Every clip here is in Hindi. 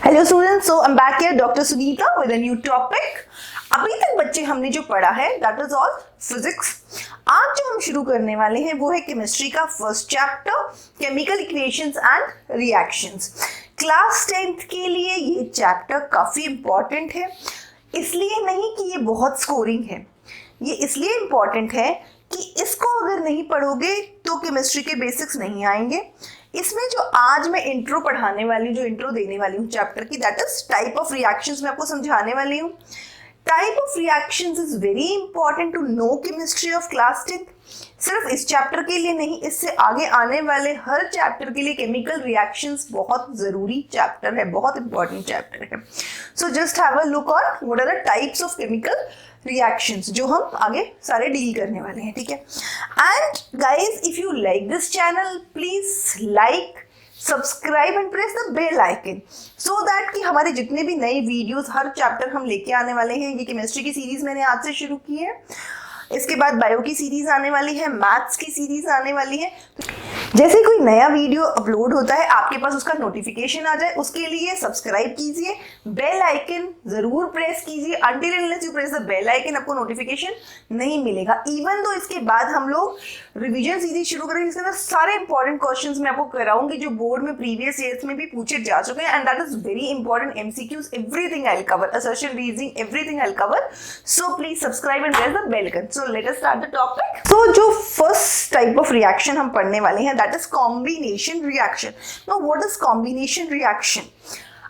Hello students, so I am back here doctor Sunita with a new topic. अभी तक बच्चे हमने जो पढ़ा है दैट इज ऑल फिजिक्स। आज जो हम शुरू करने वाले हैं वो है केमिस्ट्री का first chapter, chemical equations and reactions. Class 10th के लिए ये चैप्टर काफी इंपॉर्टेंट है, इसलिए नहीं कि ये बहुत स्कोरिंग है, ये इसलिए इंपॉर्टेंट है कि इसको अगर नहीं पढ़ोगे तो केमिस्ट्री के बेसिक्स नहीं आएंगे। इसमें जो आज मैं इंट्रो पढ़ाने वाली हूँ, जो इंट्रो देने वाली हूँ चैप्टर की, that is type of reactions, मैं आपको समझाने वाली हूँ। Type of reactions is very important to know chemistry of class 10th। सिर्फ इस चैप्टर के लिए नहीं, इससे आगे आने वाले हर चैप्टर के लिए केमिकल रिएक्शंस बहुत जरूरी चैप्टर है, बहुत इंपॉर्टेंट चैप्टर है। So just have a look on what are the types of chemical reactions जो हम आगे सारे डील करने वाले हैं, ठीक है। And guys, if you like this channel, please like, subscribe and press the bell icon so that कि हमारे जितने भी नए वीडियोस हर चैप्टर हम लेके आने वाले हैं। ये केमिस्ट्री की सीरीज मैंने आज से शुरू की है, इसके बाद बायो की सीरीज आने वाली है, मैथ्स की सीरीज आने वाली है। जैसे कोई नया वीडियो अपलोड होता है आपके पास उसका नोटिफिकेशन आ जाए, उसके लिए सब्सक्राइब कीजिए, बेल आइकन जरूर प्रेस कीजिए। Until unless you press the bell icon आपको नोटिफिकेशन नहीं मिलेगा। इवन तो इसके बाद हम लोग रिवीजन सीरीज शुरू करेंगे, जिसके अंदर सारे इंपॉर्टेंट क्वेश्चंस मैं आपको कराऊंगी जो बोर्ड में प्रीवियस ईयर्स में भी पूछे जा चुके हैं, and that is very important. MCQs, everything I will cover, assertion, reasoning, everything I will cover. So please subscribe and press the bell icon. So let us start the topic. So जो फर्स्ट टाइप ऑफ रिएक्शन हम पढ़ने वाले हैं that is combination reaction. Now what is combination reaction?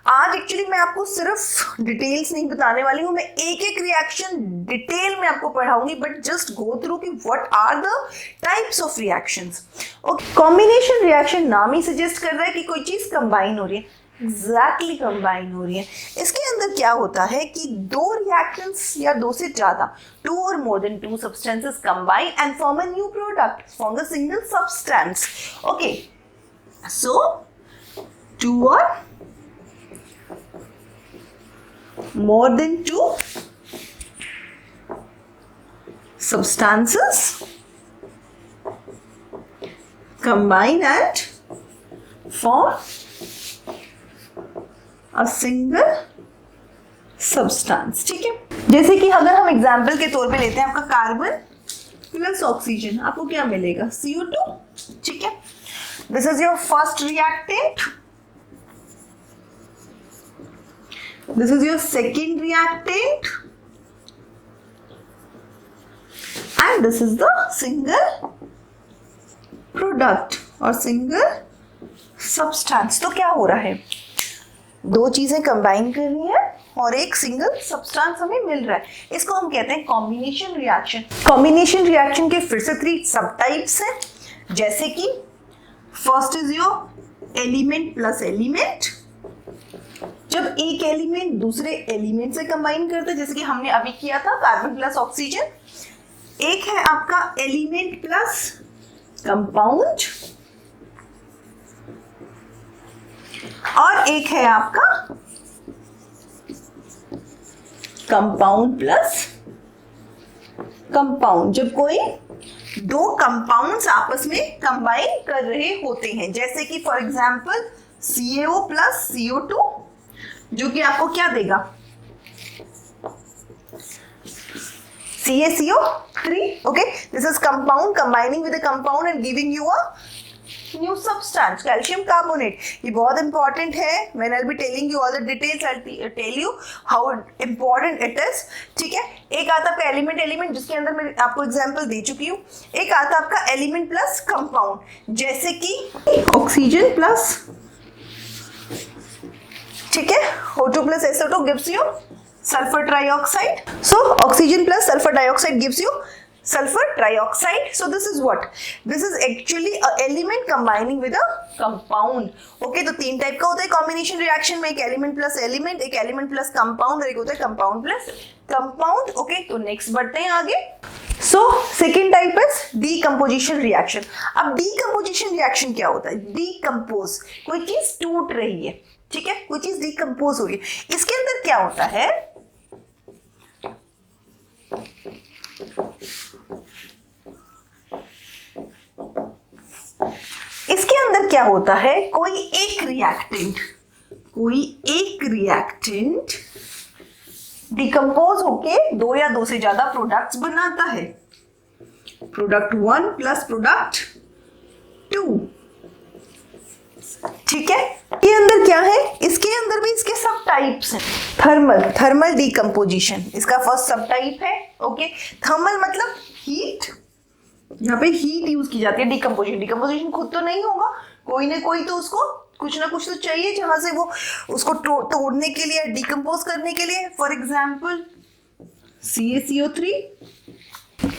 आज एक्चुअली मैं आपको सिर्फ डिटेल्स नहीं बताने वाली हूं, मैं एक एक रिएक्शन डिटेल में आपको पढ़ाऊंगी, बट जस्ट गो थ्रू कि what are the types of reactions. Okay, combination reaction नाम ही सजेस्ट कर रहा है कि कोई चीज कंबाइन हो रही है, एग्जैक्टली कंबाइन हो रही है। इसके अंदर क्या होता है कि दो रिएक्टेंट्स या दो से ज्यादा, टू और more than two substances combine and form a new product, form a single substance. Okay, so two और more than two substances combine and form a single substance, ठीक है। जैसे कि अगर हम एग्जाम्पल के तौर पे लेते हैं आपका कार्बन प्लस ऑक्सीजन, आपको क्या मिलेगा? CO2, ठीक है। This is your first reactant, this is your second reactant, and this is the single product or single substance। तो क्या हो रहा है? दो चीजें कंबाइन कर रही हैं और एक सिंगल सब्सटेंस हमें मिल रहा है। इसको हम कहते हैं कॉम्बिनेशन रिएक्शन। कॉम्बिनेशन रिएक्शन के फिर से 3 सब टाइप्स हैं, जैसे कि first is your element plus element. जब एक एलिमेंट दूसरे एलिमेंट से कंबाइन करते हैं, जैसे कि हमने अभी किया था कार्बन प्लस ऑक्सीजन। एक है आपका एलिमेंट प्लस कंपाउंड और एक है आपका कंपाउंड प्लस कंपाउंड। जब कोई दो कंपाउंड्स आपस में कंबाइन कर रहे होते हैं, जैसे कि for example CaO plus CO2, जो कि आपको क्या देगा? CaCO3। Okay, this is compound combining with a compound and giving you a new substance, calcium carbonate. ये बहुत इंपॉर्टेंट है। When I will be telling you all the details, I will tell you how important it is, ठीक है। एक आता आपका एलिमेंट एलिमेंट, जिसके अंदर मैं आपको एग्जांपल दे चुकी हूँ। एक आता आपका एलिमेंट प्लस कंपाउंड, जैसे कि ऑक्सीजन प्लस, ठीक है, O2 plus SO2 gives you sulfur trioxide. So oxygen plus sulfur dioxide gives you sulfur trioxide. So this is what? This is actually a element combining with a compound. Okay, तो 3 टाइप का होता है कॉम्बिनेशन रिएक्शन में, एक एलिमेंट प्लस एलिमेंट, एक एलिमेंट प्लस कंपाउंड और एक होता है कंपाउंड प्लस कंपाउंड। ओके, तो नेक्स्ट बढ़ते हैं आगे। So second type is decomposition reaction. अब डीकम्पोजिशन रिएक्शन क्या होता है? डीकम्पोज, कोई चीज टूट रही है, ठीक है, कोई चीज डिकम्पोज हो रही है। इसके अंदर क्या होता है? इसके अंदर क्या होता है? कोई एक रिएक्टेंट कोई एक रिएक्टेंट डिकम्पोज होके दो या दो से ज्यादा प्रोडक्ट्स बनाता है, प्रोडक्ट 1 प्लस प्रोडक्ट 2। ठीक है, ये अंदर क्या है, इसके अंदर भी इसके सब टाइप्स हैं। थर्मल डिकम्पोजिशन इसका फर्स्ट सब टाइप है। ओके, थर्मल मतलब हीट, यहाँ पे हीट यूज की जाती है। डिकम्पोजिशन खुद तो नहीं होगा, कोई ना कोई तो उसको कुछ ना कुछ तो चाहिए जहां से वो उसको तोड़ने के लिए, डिकम्पोज करने के लिए। फॉर एग्जाम्पल CaCO3,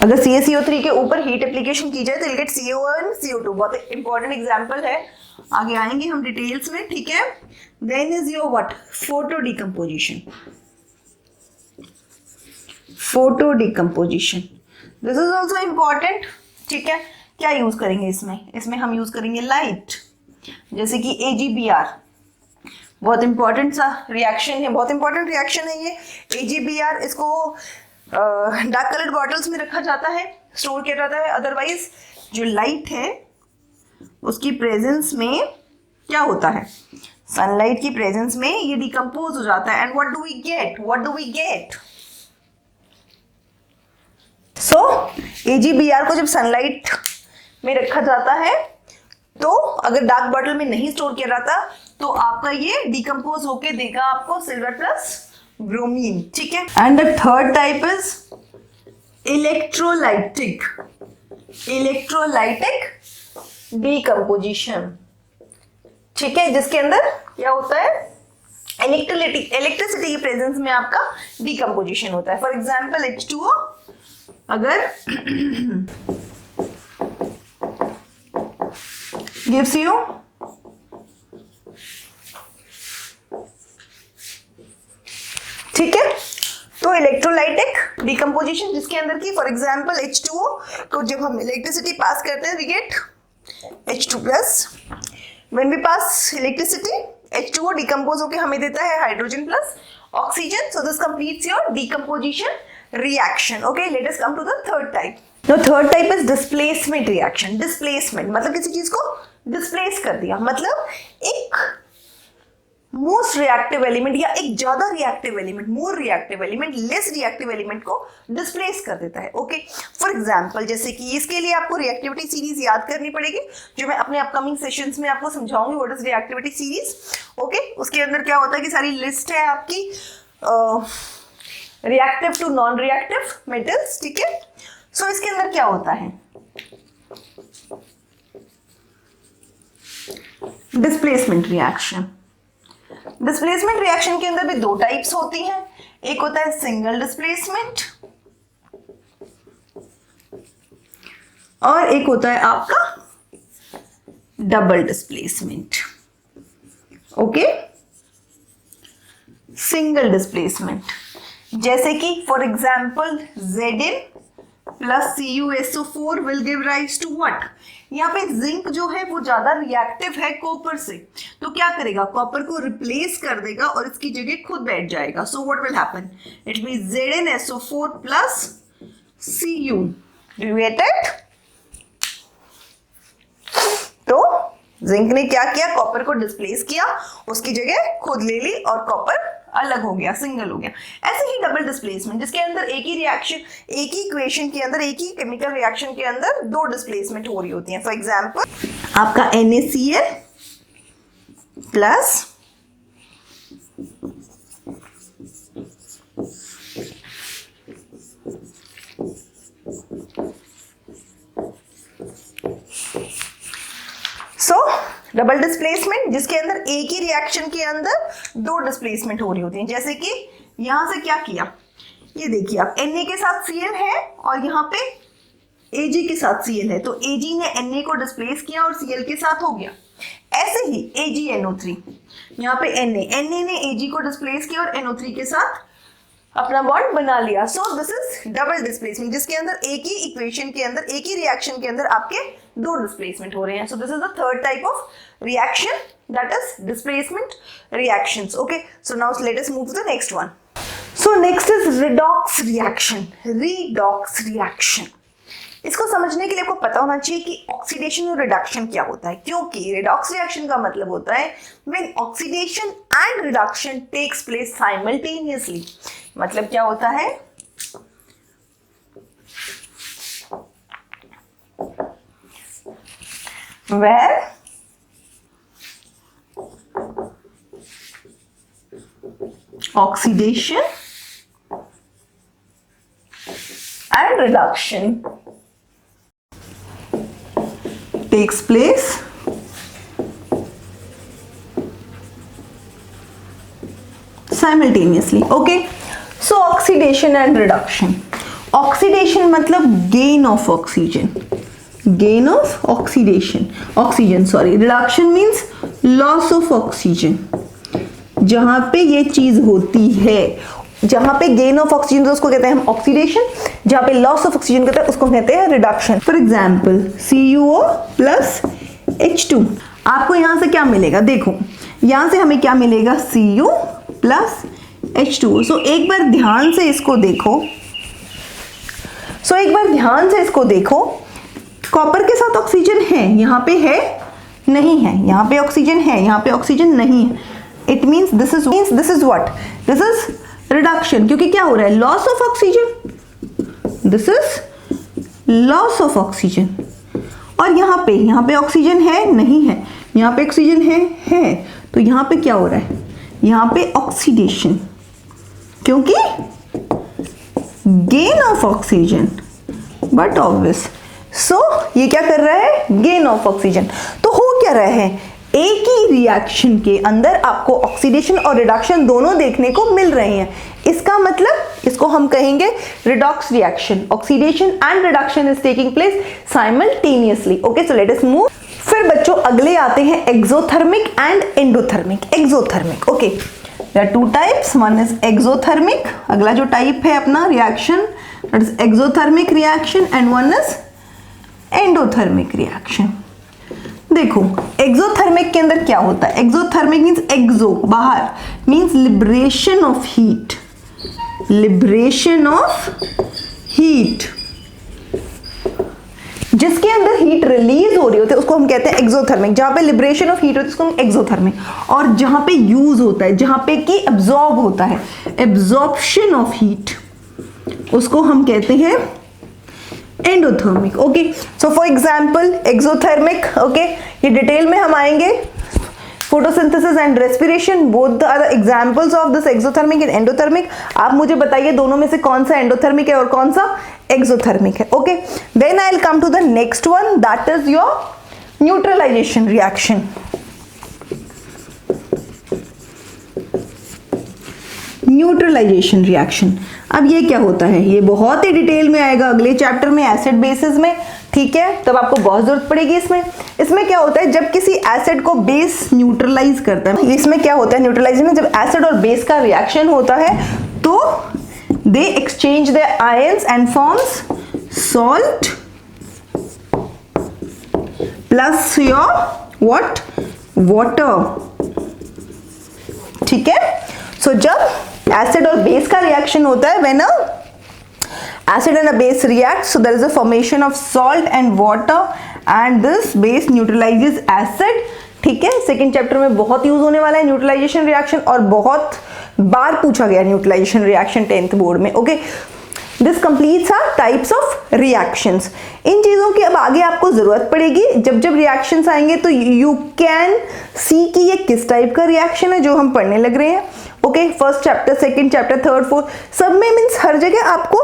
अगर CaCO3 के ऊपर हीट एप्लीकेशन की जाए तो will get CO and CO2। बहुत इंपॉर्टेंट एग्जाम्पल है, आगे आएंगे हम डिटेल्स में। ठीक है, then is your what, photo decomposition, this is also important. ठीक है, क्या यूज करेंगे इसमें हम यूज करेंगे लाइट, जैसे कि AgBr, बहुत इंपॉर्टेंट सा रिएक्शन है, बहुत इंपॉर्टेंट रिएक्शन है ये AgBr। इसको डार्क कलर्ड बॉटल्स में रखा जाता है, स्टोर किया जाता है। अदरवाइज जो लाइट है उसकी प्रेजेंस में क्या होता है, सनलाइट की प्रेजेंस में ये डिकम्पोज हो जाता है। And what do we get, so AgBr को जब सनलाइट में रखा जाता है तो अगर डार्क बॉटल में नहीं स्टोर किया जाता तो आपका ये डिकम्पोज होके देगा आपको सिल्वर प्लस ब्रोमीन। ठीक है, and the third type is electrolytic decomposition. ठीक है, जिसके अंदर क्या होता है, इलेक्ट्रिसिटी की प्रेजेंस में आपका डिकम्पोजिशन होता है। फॉर एग्जाम्पल H2O अगर gives you ठीक है, तो इलेक्ट्रोलाइटिक डिकम्पोजिशन जिसके अंदर की फॉर एग्जाम्पल H2O को जब हम इलेक्ट्रिसिटी पास करते हैं we get H2 plus. When we pass electricity H2O decompose होकर हमें देता है hydrogen plus oxygen. So this completes your decomposition reaction. Okay, let us come to the third type. The third type is displacement reaction. Displacement मतलब किसी चीज को डिस्प्लेस कर दिया, मतलब एक मोस्ट रिएक्टिव एलिमेंट या एक ज्यादा reactive element, more reactive element less reactive element को डिस्प्लेस कर देता है। ओके, फॉर एग्जांपल जैसे कि इसके लिए आपको रिएक्टिविटी सीरीज याद करनी पड़ेगी, जो मैं अपने अपकमिंग सेशंस में आपको समझाऊंगी। What is reactivity series? Okay, उसके अंदर क्या होता है कि सारी लिस्ट है आपकी reactive to non reactive metals. ठीक है, सो इसके अंदर क्या होता है, डिस्प्लेसमेंट रिएक्शन। डिस्प्लेसमेंट रिएक्शन के अंदर भी दो टाइप्स होती हैं, एक होता है सिंगल डिस्प्लेसमेंट और एक होता है आपका double displacement. Okay, single displacement जैसे कि for example Zn plus CuSO4 will give rise to what. यहाँ पे जिंक जो है वो ज्यादा रिएक्टिव है कॉपर से, तो क्या करेगा, कॉपर को रिप्लेस कर देगा और इसकी जगह खुद बैठ जाएगा। So what will happen, it means ZnSO4 plus Cu। Do you get it? तो जिंक ने क्या किया, कॉपर को डिस्प्लेस किया, उसकी जगह खुद ले ली और कॉपर अलग हो गया, सिंगल हो गया। ऐसे ही डबल डिस्प्लेसमेंट जिसके अंदर एक ही रिएक्शन, एक ही इक्वेशन के अंदर, एक ही केमिकल रिएक्शन के अंदर दो डिस्प्लेसमेंट हो रही होती हैं। फॉर एग्जांपल आपका NaCl प्लस डबल डिस्प्लेसमेंट जिसके अंदर एक ही रिएक्शन के अंदर दो डिस्प्लेसमेंट हो रही होती हैं। जैसे कि यहां से क्या किया, ये देखिए आप Na के साथ Cl है और यहाँ पे Ag के साथ Cl है, तो Ag ने Na को डिस्प्लेस किया और Cl के साथ हो गया। ऐसे ही AgNO3, यहाँ पे Na ने Ag को डिस्प्लेस किया और NO3 के साथ अपना बॉन्ड बना लिया। सो दिस इज डबल डिस्प्लेसमेंट जिसके अंदर एक ही इक्वेशन के अंदर, एक ही रिएक्शन के अंदर आपके दो डिस्प्लेसमेंट हो रहे हैं। So this is the third type of reaction, that is displacement reactions. Okay, so now let us move to the next one. So next is redox reaction. Redox reaction इसको समझने के लिए आपको पता होना चाहिए कि ऑक्सीडेशन और रिडक्शन क्या होता है, क्योंकि रिडॉक्स रिएक्शन का मतलब होता है when oxidation and reduction takes place simultaneously. मतलब क्या होता है, where oxidation and reduction takes place simultaneously. Okay, so oxidation and reduction. Oxidation मतलब gain of oxygen, gain of oxidation, oxygen sorry. Reduction means loss of oxygen. जहां पे ये चीज होती है, जहां पे गेन ऑफ ऑक्सीजन तो उसको कहते हैं हम ऑक्सीडेशन, जहां पे लॉस ऑफ ऑक्सीजन कहते हैं उसको कहते हैं reduction. For example CuO plus H2, आपको यहां से क्या मिलेगा, देखो यहां से हमें क्या मिलेगा, Cu प्लस H2O। सो एक बार ध्यान से इसको देखो, कॉपर के साथ ऑक्सीजन है, यहाँ पे है नहीं है, यहाँ पे ऑक्सीजन है, यहाँ पे ऑक्सीजन नहीं है। It means this is what, this is reduction, क्योंकि क्या हो रहा है, loss of oxygen, this is loss of oxygen. और यहाँ पे ऑक्सीजन है नहीं है, यहाँ पे ऑक्सीजन है, तो यहाँ पे क्या हो रहा है, यहाँ पे ऑक्सीडेशन, क्योंकि gain of oxygen, but obvious. So ये क्या कर रहा है, गेन ऑफ ऑक्सीजन। तो हो क्या रहा है, एक ही रिएक्शन के अंदर आपको ऑक्सीडेशन और रिडक्शन दोनों देखने को मिल रहे हैं। इसका मतलब इसको हम कहेंगे redox reaction, oxidation and reduction is taking place simultaneously. Okay, so let us move. फिर बच्चों अगले आते हैं exothermic and endothermic. Exothermic, okay, there are two types, one is exothermic, अगला जो टाइप है अपना reaction that is exothermic reaction, and one is endothermic reaction. देखो एक्सोथर्मिक के अंदर क्या होता है, एक्सोथर्मिक मींस एक्सो बाहर, means liberation of heat, liberation of heat, जिसके अंदर हीट रिलीज हो रही होती है उसको हम कहते हैं एक्सोथर्मिक। जहां पे लिबरेशन ऑफ हीट होती है उसको हम एक्सोथर्मिक, और जहां पे यूज होता है, जहां पे कि एब्जॉर्ब होता है, एब्जॉर्प्शन ऑफ हीट, उसको हम कहते हैं endothermic. Okay, so for example exothermic, okay, ये डिटेल में हम आएंगे। Photosynthesis and respiration both are the examples of this exothermic and endothermic. आप मुझे बताइए दोनों में से कौन सा एंडोथर्मिक है और कौन सा एक्सोथर्मिक है। Okay, then I will come to the next one, that is your neutralisation reaction. Neutralisation reaction, अब ये क्या होता है, ये बहुत ही डिटेल में आएगा अगले चैप्टर में एसिड बेसिस में, ठीक है, तब आपको बहुत जरूरत पड़ेगी इसमें। इसमें क्या होता है, जब किसी एसिड को बेस न्यूट्रलाइज करता है, इसमें क्या होता है न्यूट्रलाइजेशन में, जब एसिड और बेस का रिएक्शन होता है तो दे exchange the ions and forms salt plus your what, water, ठीक है। सो जब एसिड और बेस का रिएक्शन होता है, when acid and a base react, so there is a formation of salt and water and this base neutralizes acid, ठीक है। सेकेंड चैप्टर में बहुत यूज होने वाला है न्यूट्रलाइजेशन रिएक्शन, और बहुत बार पूछा गया न्यूट्रलाइजेशन रिएक्शन 10th बोर्ड में। Okay, this completes our types of reactions. इन चीजों की अब आगे आपको जरूरत पड़ेगी, जब जब रिएक्शंस आएंगे तो यू कैन सी कि ये किस टाइप का रिएक्शन है जो हम पढ़ने लग रहे हैं। Okay, first chapter, second chapter, third, fourth, सब में मीन्स हर जगह आपको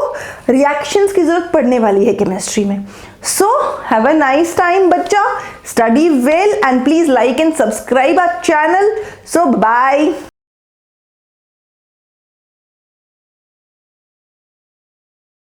रिएक्शंस की जरूरत पड़ने वाली है केमिस्ट्री में। So have a nice time बच्चा, study well and please like and subscribe our channel. So bye.